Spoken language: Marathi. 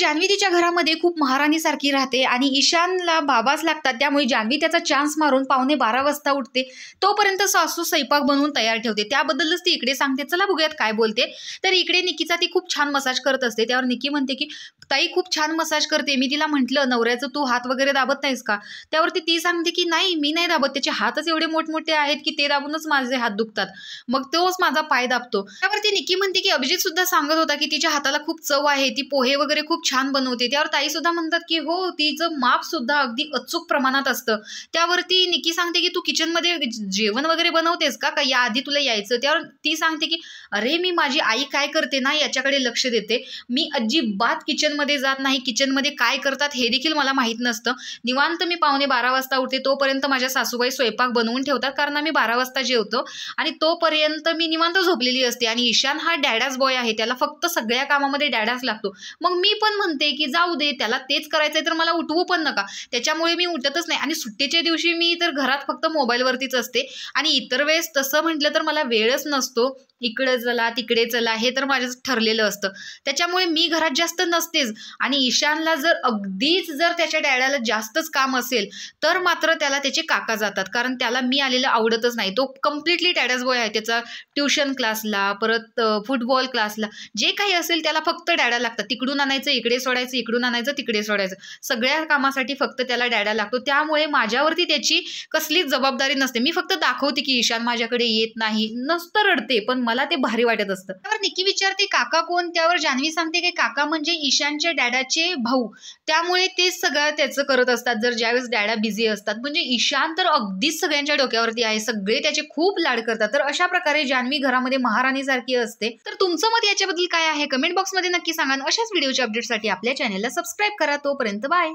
जान्हवी तिच्या घरामध्ये खूप महाराणीसारखी राहते आणि ईशानला बाबाच लागतात, त्यामुळे जान्हवी त्याचा चान्स मारून 11:15 वाजता उठते. तोपर्यंत सासू स्वयंपाक बनवून तयार ठेवते. त्याबद्दलच ती इकडे सांगते. चला बघूयात काय बोलते. तर इकडे निकीचा ती खूप छान मसाज करत असते. त्यावर निकी म्हणते की ताई खूप छान मसाज करते, मी तिला म्हटलं नवऱ्याचं तू हात वगैरे दाबत नाहीस का. त्यावरती ती सांगते की नाही मी नाही दाबत, त्याचे हातच एवढे मोठमोठे आहेत की ते दाबूनच माझे हात दुखतात, मग तोच माझा पाय दाबतो. त्यावरती निकी म्हणते की अभिजित सुद्धा सांगत होता की तिच्या हाताला खूप चव आहे, ती पोहे वगैरे खूप छान बनवते. त्यावर ताई सुद्धा म्हणतात की हो तिचं माप सुद्धा अगदी अचूक प्रमाणात असतं. त्यावरती निकी सांगते की तू किचनमध्ये जेवण वगैरे बनवतेस का या आधी तुला यायचं. त्यावर ती सांगते की अरे मी माझी आई काय करते ना याच्याकडे लक्ष देते, मी अजिबात किचनमध्ये जात नाही, किचनमध्ये काय करतात हे देखील मला माहीत नसतं. निवांत मी 11:15 वाजता उठते, तोपर्यंत माझ्या सासूबाई स्वयंपाक बनवून ठेवतात, कारण आम्ही 12 वाजता जेवतो आणि तोपर्यंत मी निवांत झोपलेली असते. आणि ईशान हा डॅडाच बॉय आहे, त्याला फक्त सगळ्या कामामध्ये डॅडाच लागतो. मग मी पण म्हणते की जाऊ दे, त्याला तेच करायचंय तर मला उठवू पण नका. त्याच्यामुळे मी उठतच नाही. आणि सुट्टीच्या दिवशी मी तर घरात फक्त मोबाईलवरतीच असते आणि इतर वेळेस तसं म्हटलं तर मला वेळच नसतो. इकडे चला तिकडे चला हे तर माझं ठरलेलं असतं, त्याच्यामुळे मी घरात जास्त नसतेच. आणि ईशानला जर त्याच्या डॅडाला जास्तच काम असेल तर मात्र त्याला त्याचे काका जातात, कारण त्याला मी आलेलं आवडतच नाही. तो कम्प्लिटली डॅडाच बॉय आहे. त्याचा ट्युशन क्लासला, परत फुटबॉल क्लासला जे काही असेल त्याला फक्त डॅडा लागतात. तिकडून आणायचं इकडे सोडायचं, इकडून आणायचं तिकडे सोडायचं, सगळ्या कामासाठी फक्त त्याला डॅडा लागतो. त्यामुळे माझ्यावरती त्याची कसलीच जबाबदारी नसते. मी फक्त दाखवते की ईशान माझ्याकडे येत नाही, नसतं रडते, पण मला ते भारी वाटत असतं. त्यावर निकी विचारते काका कोण. त्यावर जान्हवी सांगते की काका म्हणजे ईशानच्या डॅडाचे भाऊ, त्यामुळे तेच सगळं त्याचं करत असतात जर ज्यावेळेस डॅडा बिझी असतात. म्हणजे ईशान तर अगदीच सगळ्यांच्या डोक्यावरती आहे, सगळे त्याचे खूप लाड करतात. तर अशा प्रकारे जान्हवी घरामध्ये महाराणीसारखी असते. तर तुमचं मत याच्याबद्दल काय आहे कमेंट बॉक्समध्ये नक्की सांगा. अशाच व्हिडिओच्या अपडेटसाठी आपल्या चॅनलला सबस्क्राईब करा. तोपर्यंत बाय.